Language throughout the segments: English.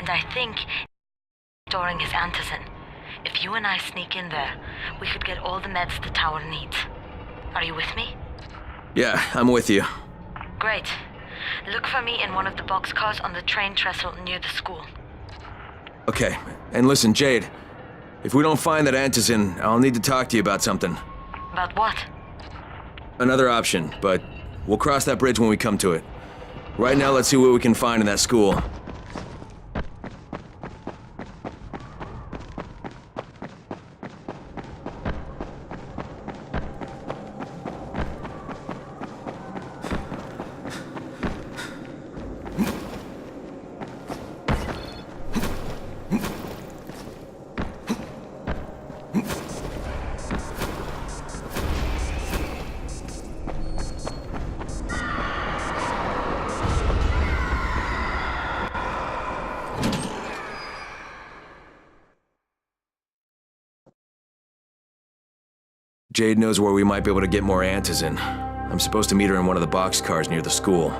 And I think storing his antizin. If you and I sneak in there, we could get all the meds the tower needs. Are you with me? Yeah, I'm with you. Great. Look for me in one of the boxcars on the train trestle near the school. Okay, and listen, Jade. If we don't find that antizin, I'll need to talk to you about something. About what? Another option, but we'll cross that bridge when we come to it. Right now, let's see what we can find in that school. Jade knows where we might be able to get more antizin. I'm supposed to meet her in one of the boxcars near the school.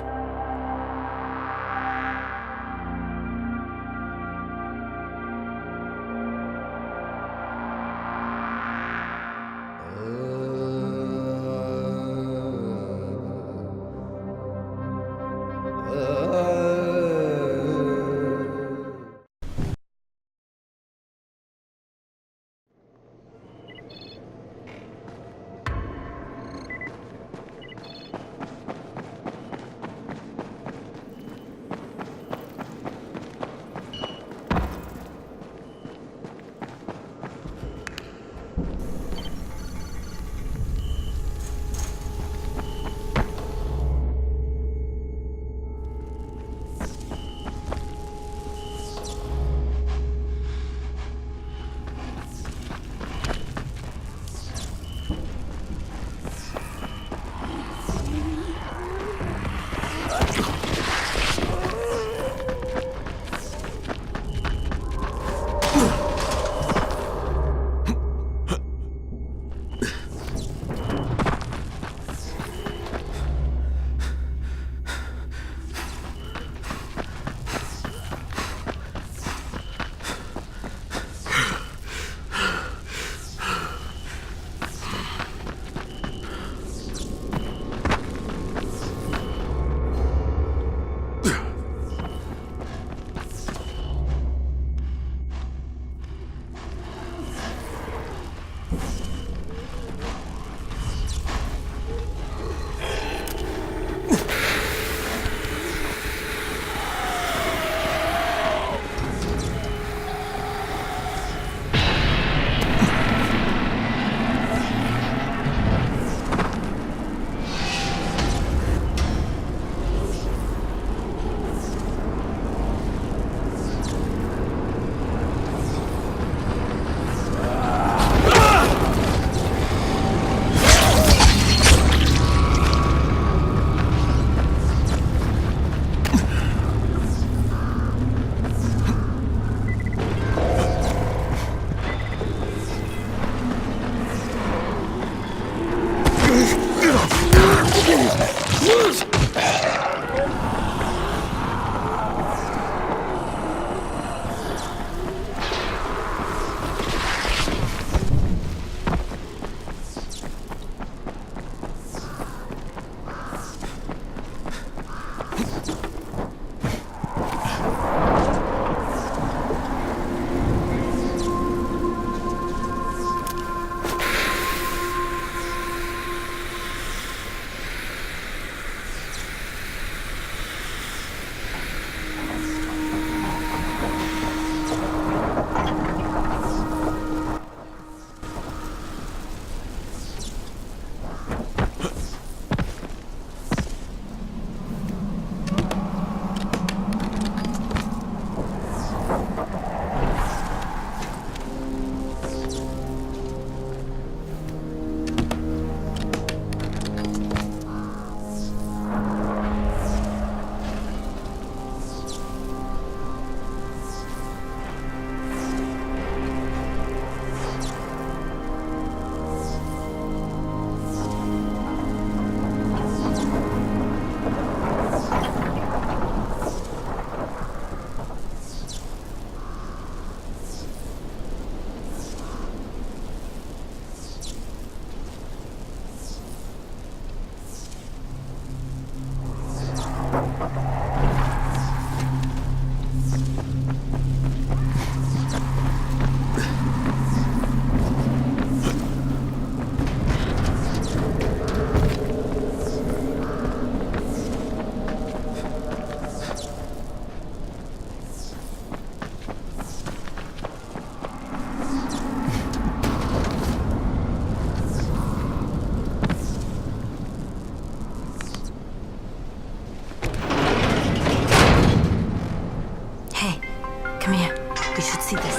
Come here. We should see this.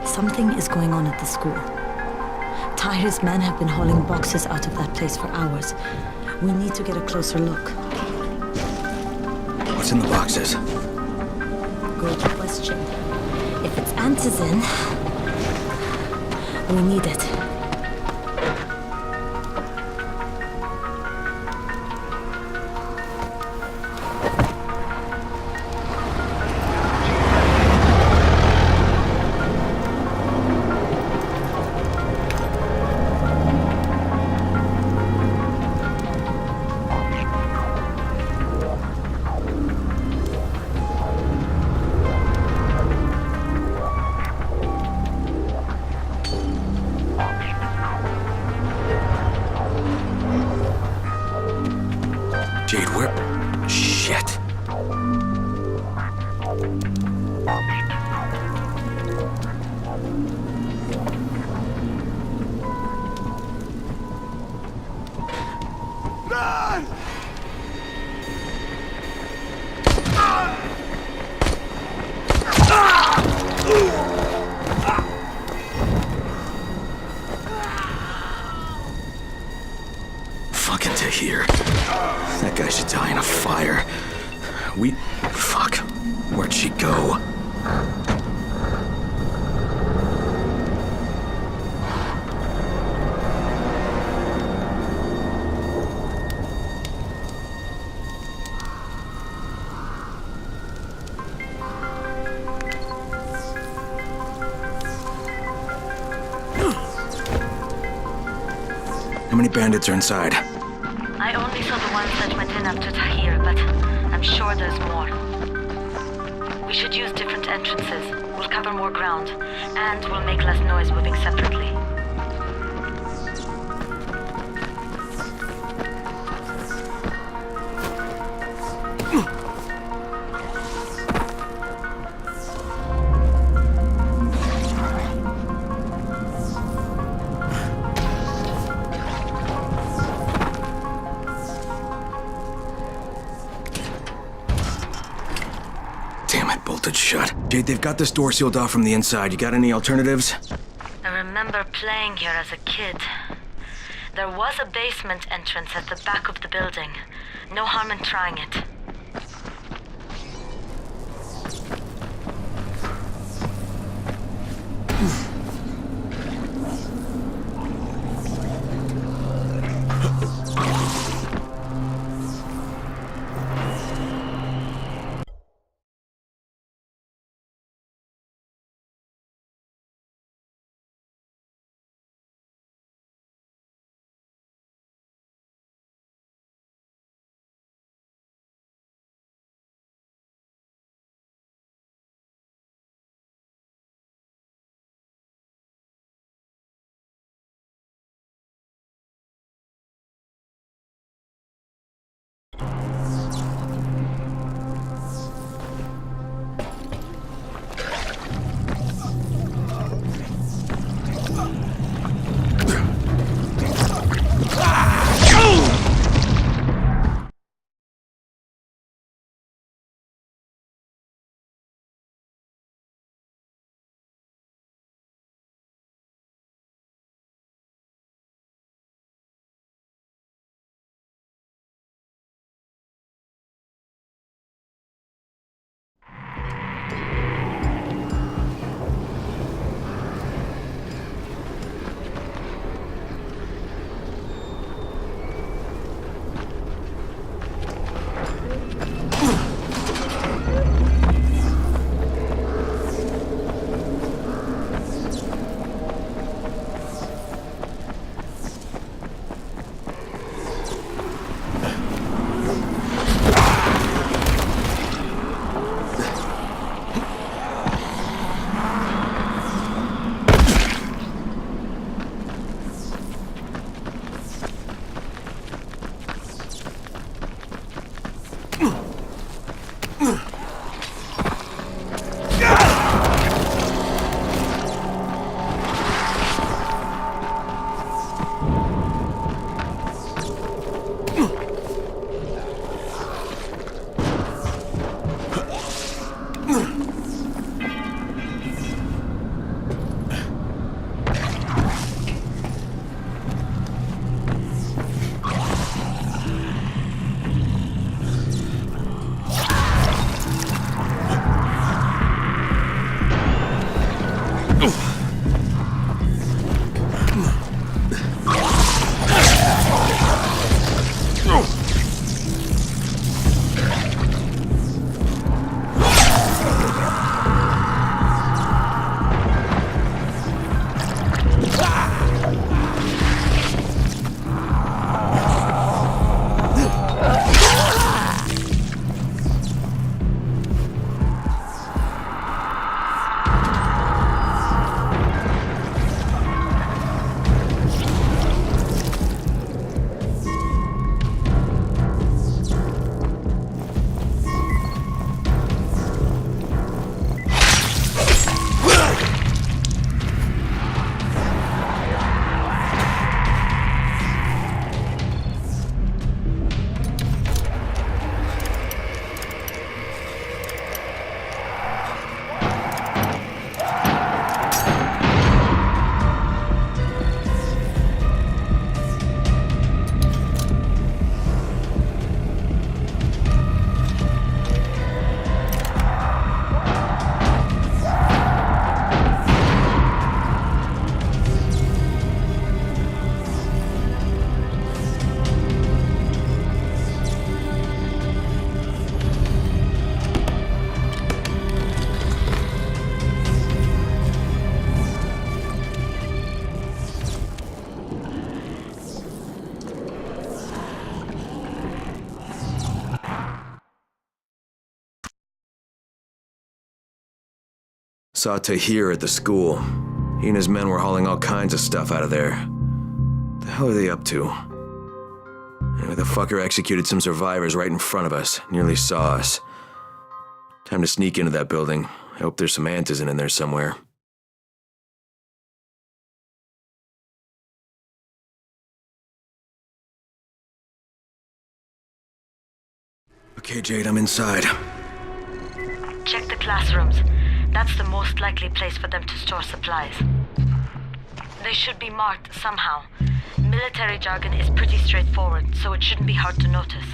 Something is going on at the school. Tahir's men have been hauling boxes out of that place for hours. We need to get a closer look. What's in the boxes? Good question. If it's antizin, we need it. Jade, where? Shit. Fucking Tahir. That guy should die in a fire. Fuck. Where'd she go? How many bandits are inside? I only saw the ones that went in after Tahir, but I'm sure there's more. We should use different entrances. We'll cover more ground, and we'll make less noise moving separately. Damn it, bolted shut. Jade, they've got this door sealed off from the inside. You got any alternatives? I remember playing here as a kid. There was a basement entrance at the back of the building. No harm in trying it. Saw Tahir at the school. He and his men were hauling all kinds of stuff out of there. What the hell are they up to? Anyway, the fucker executed some survivors right in front of us. Nearly saw us. Time to sneak into that building. I hope there's some antizin in there somewhere. Okay, Jade, I'm inside. Check the classrooms. That's the most likely place for them to store supplies. They should be marked somehow. Military jargon is pretty straightforward, so it shouldn't be hard to notice.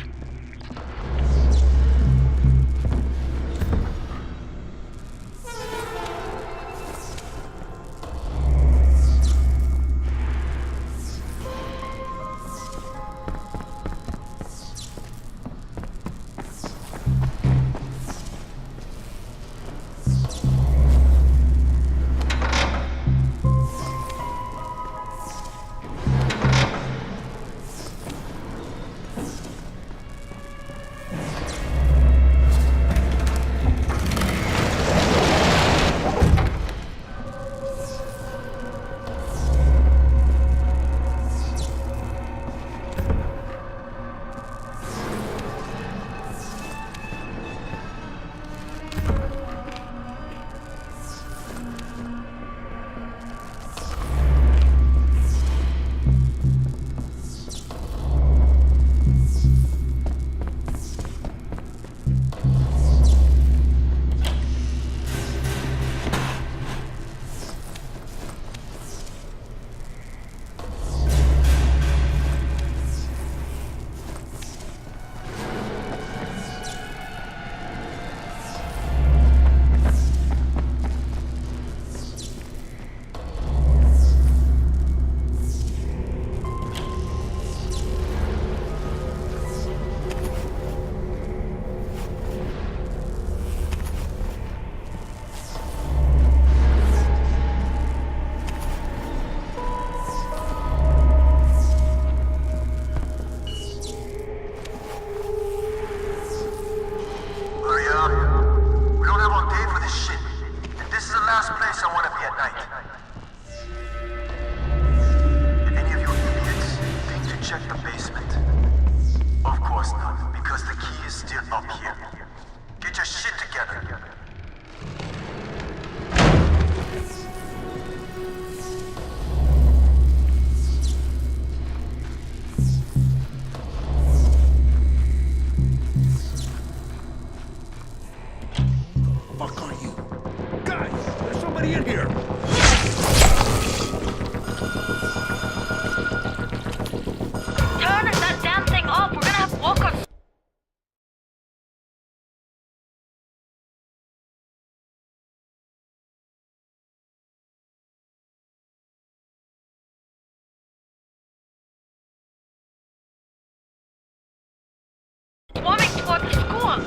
Swarming toward the school!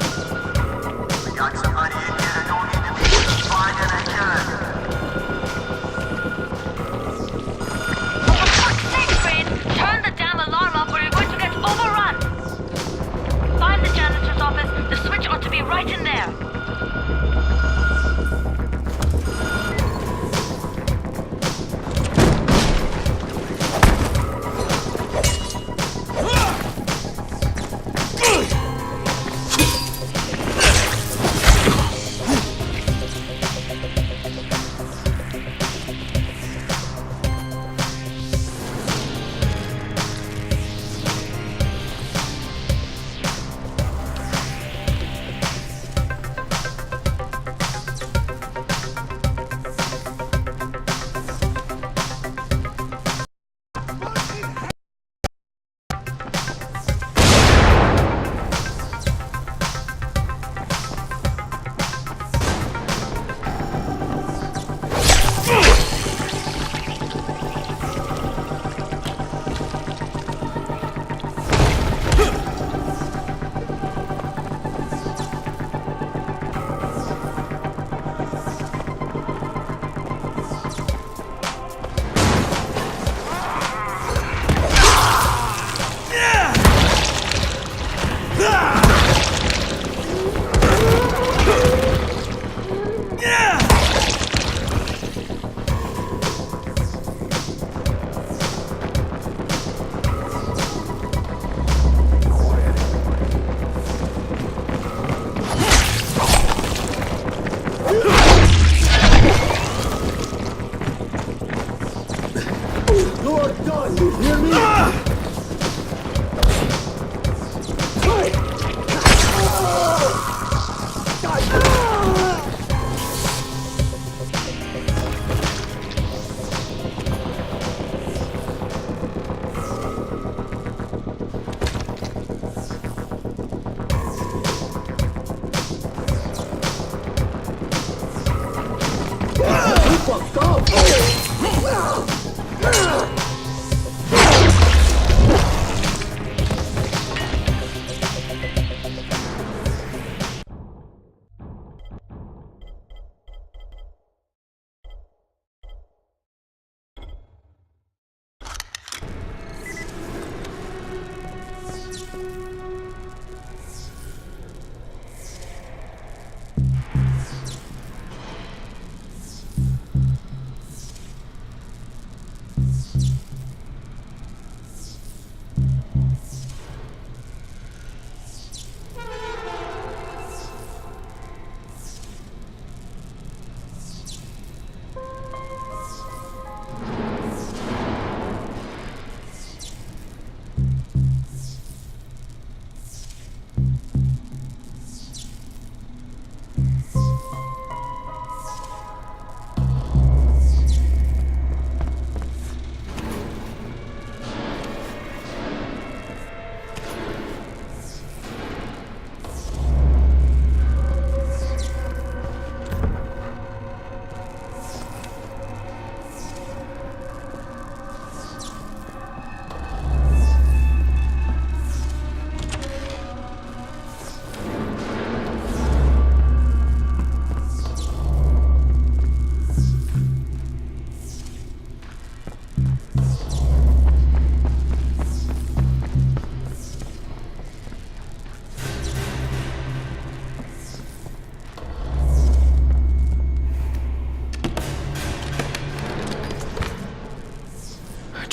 We got somebody in here that don't need to be find and For fuck's sake, Crane! Turn the damn alarm off or you're going to get overrun! Find the janitor's office. The switch ought to be right in there.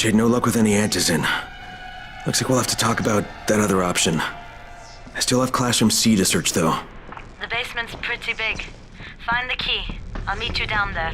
Jade, no luck with any antizin. Looks like we'll have to talk about that other option. I still have Classroom C to search, though. The basement's pretty big. Find the key. I'll meet you down there.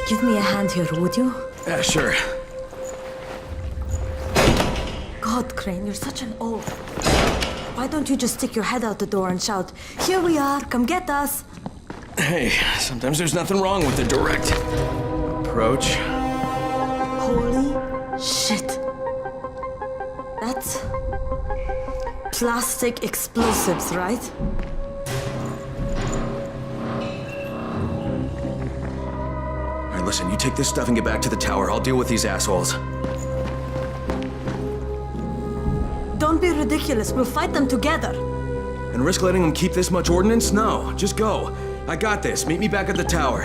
Give me a hand here, would you? Yeah, sure. God, Crane, you're such an oaf. Why don't you just stick your head out the door and shout, "Here we are, come get us"? Hey, sometimes there's nothing wrong with the direct approach. Holy shit. That's plastic explosives, right? All right, listen, you take this stuff and get back to the tower. I'll deal with these assholes. Don't be ridiculous. We'll fight them together. And risk letting them keep this much ordnance? No, just go. I got this. Meet me back at the tower.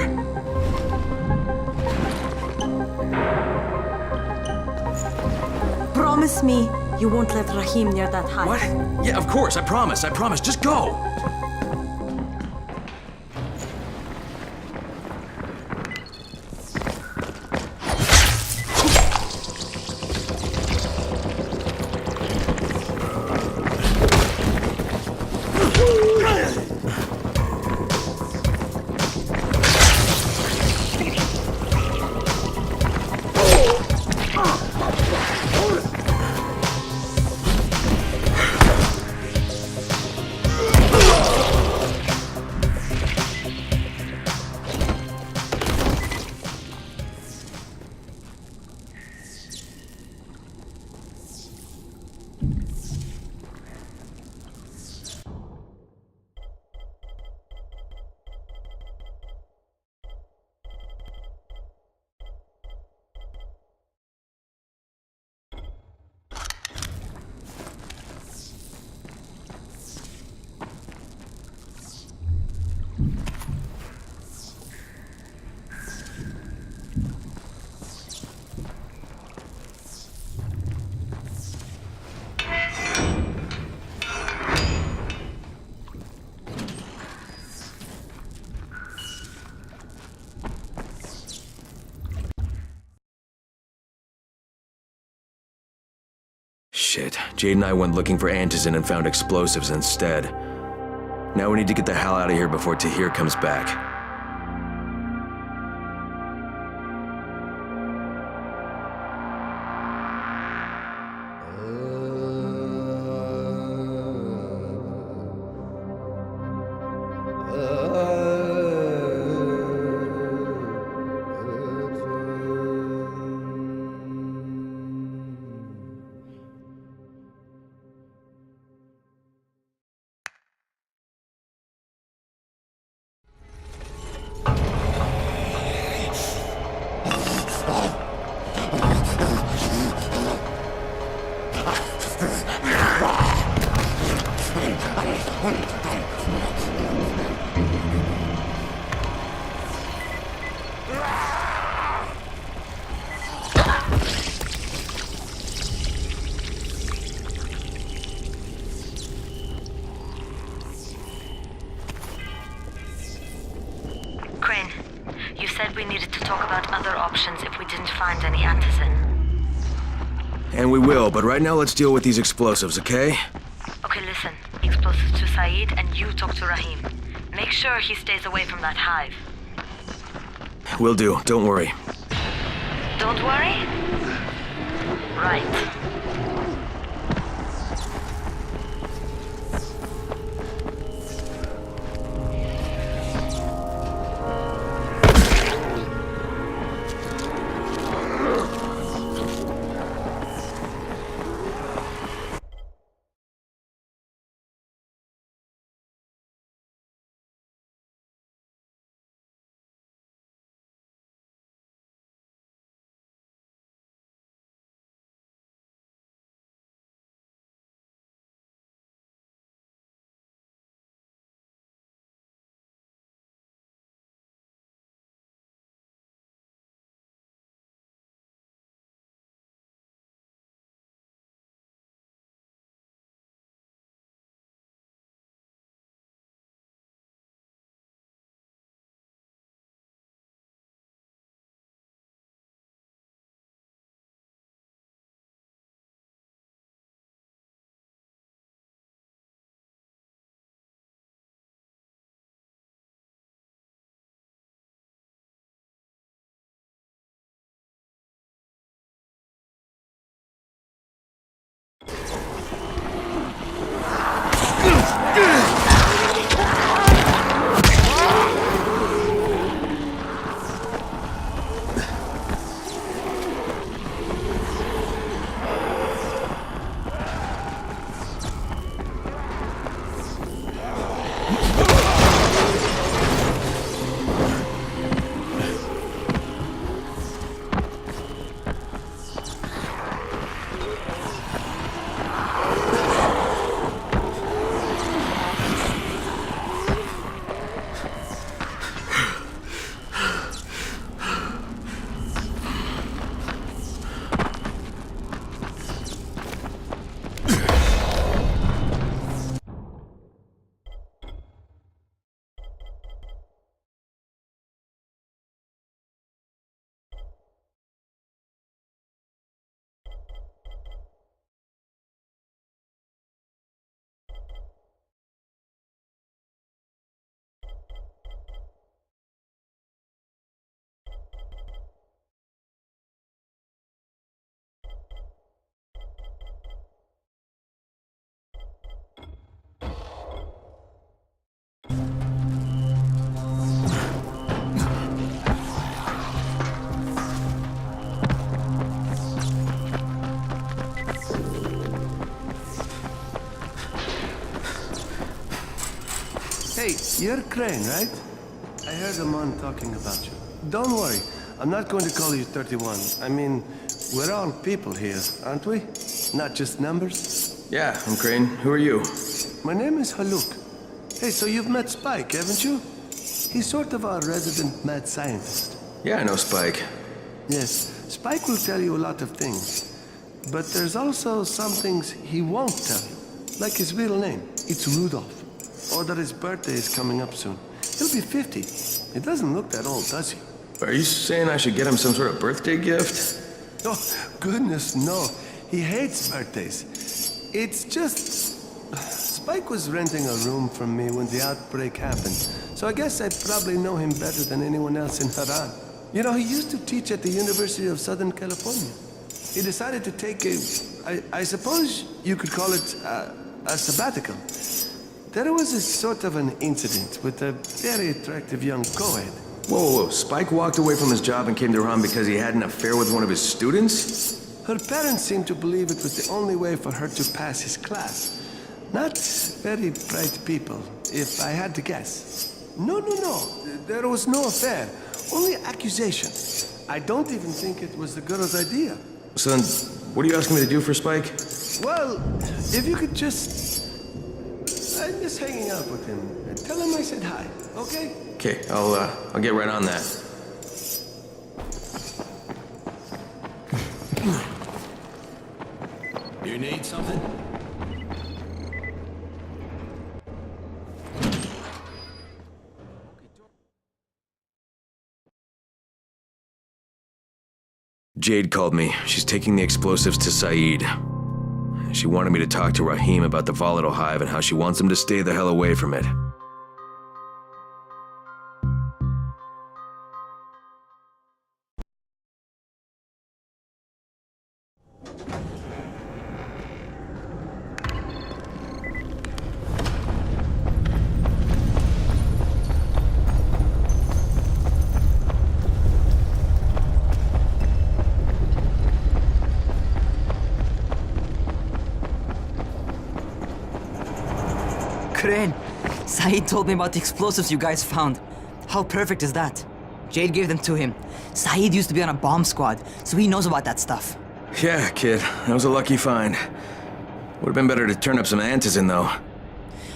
Promise me you won't let Rahim near that hive. What? Yeah, of course. I promise. I promise. Just go. Shit. Jade and I went looking for Antizin and found explosives instead. Now we need to get the hell out of here before Tahir comes back. Crane, you said we needed to talk about other options if we didn't find any Antizin. And we will, but right now let's deal with these explosives, okay? Okay, listen. Explosives to Saeed and you talk to Rahim. Make sure he stays away from that hive. Will do, don't worry. Don't worry? Right. Hey, you're Crane, right? I heard Amon talking about you. Don't worry, I'm not going to call you 31. I mean, we're all people here, aren't we? Not just numbers. Yeah, I'm Crane. Who are you? My name is Haluk. Hey, so you've met Spike, haven't you? He's sort of our resident mad scientist. Yeah, I know Spike. Yes, Spike will tell you a lot of things. But there's also some things he won't tell you. Like his real name. It's Rudolph. Or that his birthday is coming up soon. He'll be 50. He doesn't look that old, does he? Are you saying I should get him some sort of birthday gift? Oh, goodness, no. He hates birthdays. It's just... Spike was renting a room from me when the outbreak happened. So I guess I probably know him better than anyone else in Haran. You know, he used to teach at the University of Southern California. He decided to take I suppose you could call it a sabbatical. There was a sort of an incident with a very attractive young co-ed. Whoa. Spike walked away from his job and came to Haran because he had an affair with one of his students? Her parents seemed to believe it was the only way for her to pass his class. Not very bright people, if I had to guess. No. There was no affair. Only accusation. I don't even think it was the girl's idea. So then, what are you asking me to do for Spike? Well, if you could just... I'm just hanging out with him. Tell him I said hi, okay? Okay, I'll get right on that. You need something? Jade called me. She's taking the explosives to Saeed. She wanted me to talk to Rahim about the volatile hive and how she wants him to stay the hell away from it. Crane, Saeed told me about the explosives you guys found. How perfect is that? Jade gave them to him. Saeed used to be on a bomb squad, so he knows about that stuff. Yeah, kid. That was a lucky find. Would've been better to turn up some antizin, though.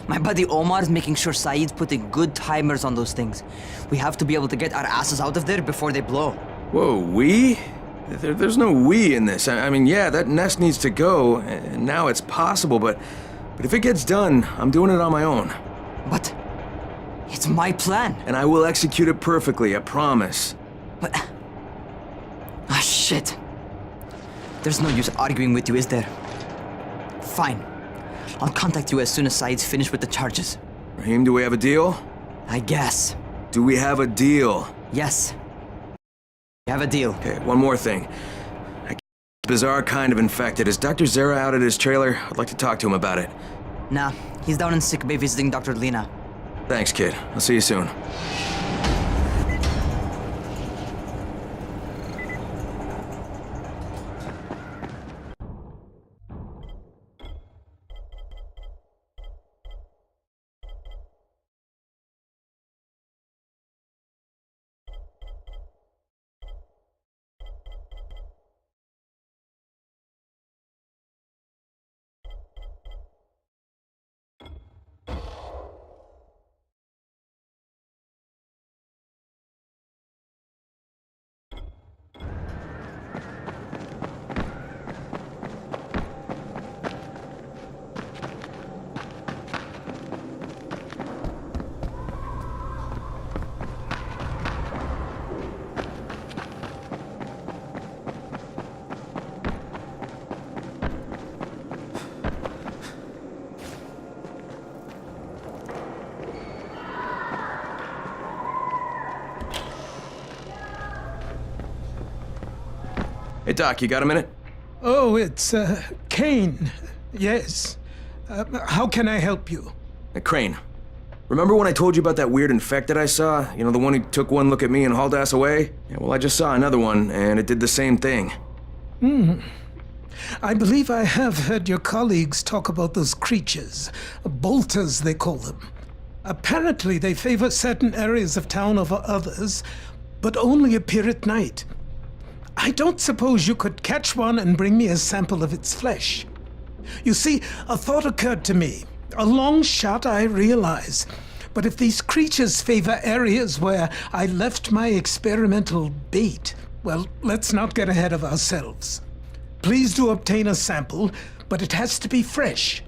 My buddy Omar is making sure Saeed's putting good timers on those things. We have to be able to get our asses out of there before they blow. Whoa, we? There's no we in this. I mean, yeah, that nest needs to go, and now it's possible, but if it gets done, I'm doing it on my own. But it's my plan. And I will execute it perfectly, I promise. But... Ah, shit. There's no use arguing with you, is there? Fine. I'll contact you as soon as Saeed's finished with the charges. Rahim, do we have a deal? I guess. Do we have a deal? Yes. We have a deal. Okay, one more thing. Bizarre kind of infected. Is Dr. Zera out at his trailer? I'd like to talk to him about it. Nah, He's down in sick bay visiting Dr. Lena. Thanks, kid. I'll see you soon. Hey, Doc, you got a minute? Oh, it's, Kane. Yes. How can I help you? Crane. Remember when I told you about that weird infected I saw? You know, the one who took one look at me and hauled ass away? Yeah, well, I just saw another one, and it did the same thing. I believe I have heard your colleagues talk about those creatures. Bolters, they call them. Apparently, they favor certain areas of town over others, but only appear at night. I don't suppose you could catch one and bring me a sample of its flesh. You see, a thought occurred to me. A long shot, I realize. But if these creatures favor areas where I left my experimental bait, well, let's not get ahead of ourselves. Please do obtain a sample, but it has to be fresh.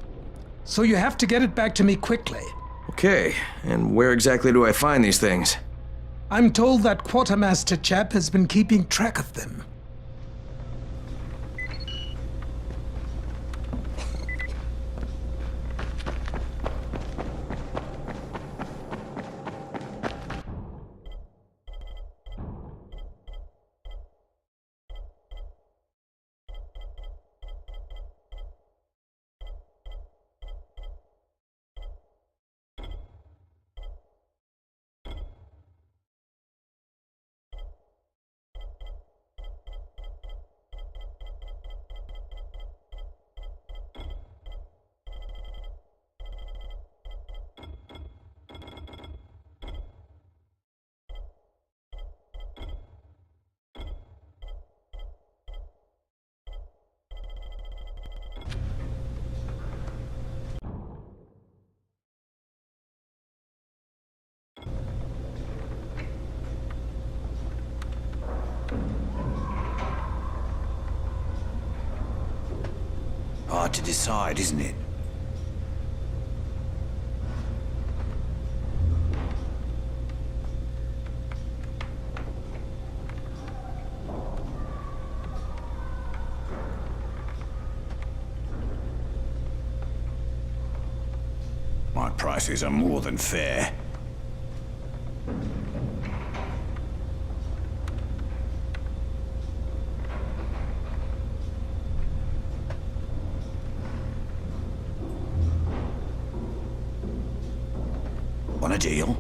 So you have to get it back to me quickly. Okay, and where exactly do I find these things? I'm told that quartermaster chap has been keeping track of them. Hard to decide, isn't it? My prices are more than fair. Want a deal?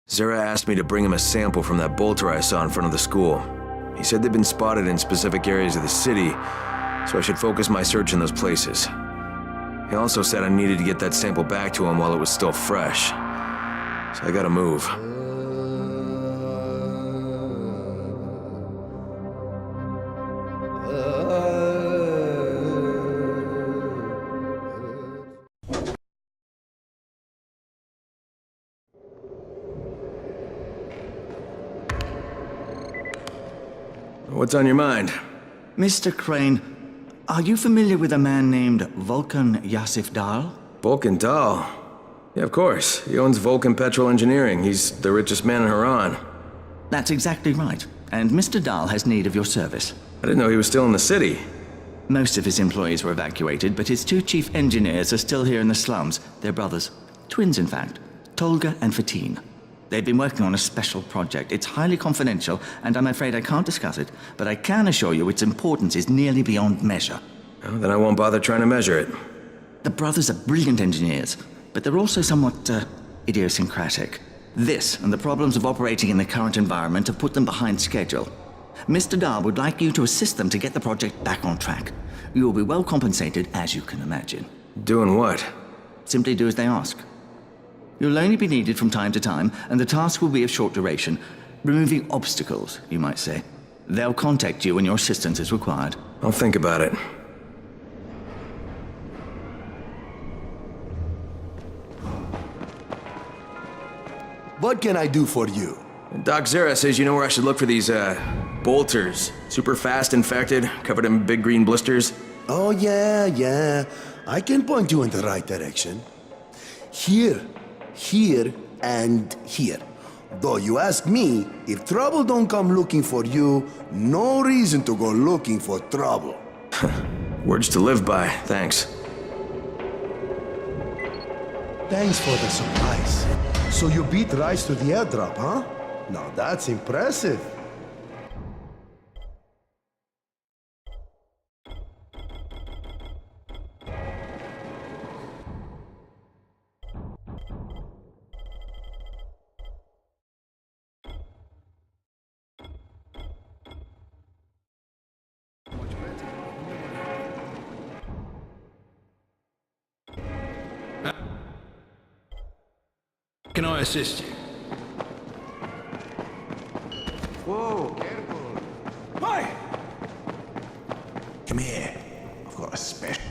Zera asked me to bring him a sample from that bolter I saw in front of the school. He said they'd been spotted in specific areas of the city, so I should focus my search in those places. He also said I needed to get that sample back to him while it was still fresh. So I gotta move. What's on your mind? Mr. Crane, are you familiar with a man named Vulcan Yassif Dahl? Vulcan Dahl? Yeah, of course. He owns Vulcan Petrol Engineering. He's the richest man in Haran. That's exactly right. And Mr. Dahl has need of your service. I didn't know he was still in the city. Most of his employees were evacuated, but his 2 chief engineers are still here in the slums. They're brothers. Twins, in fact. Tolga and Fatin. They've been working on a special project. It's highly confidential, and I'm afraid I can't discuss it, but I can assure you its importance is nearly beyond measure. Well, then I won't bother trying to measure it. The brothers are brilliant engineers, but they're also somewhat, idiosyncratic. This and the problems of operating in the current environment have put them behind schedule. Mr. Dahl would like you to assist them to get the project back on track. You will be well compensated, as you can imagine. Doing what? Simply do as they ask. You'll only be needed from time to time, and the task will be of short duration. Removing obstacles, you might say. They'll contact you when your assistance is required. I'll think about it. What can I do for you? Doc Zera says you know where I should look for these, bolters. Super fast, infected, covered in big green blisters. Oh, yeah. I can point you in the right direction. Here, and here. Though you ask me, if trouble don't come looking for you, no reason to go looking for trouble. Words to live by, thanks. Thanks for the surprise. So you beat Rice to the airdrop, huh? Now that's impressive. Can I assist you? Whoa, careful. Hi! Come here. I've got a special...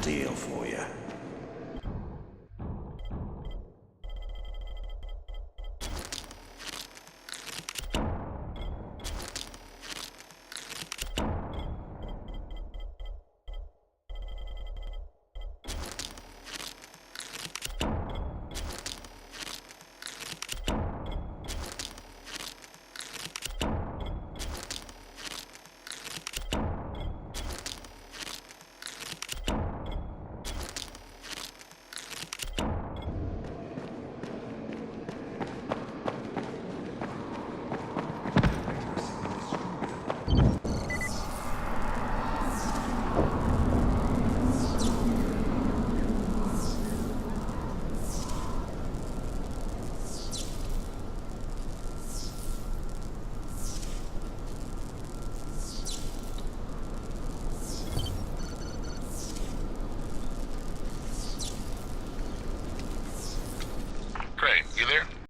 deal for you. Crane, you there?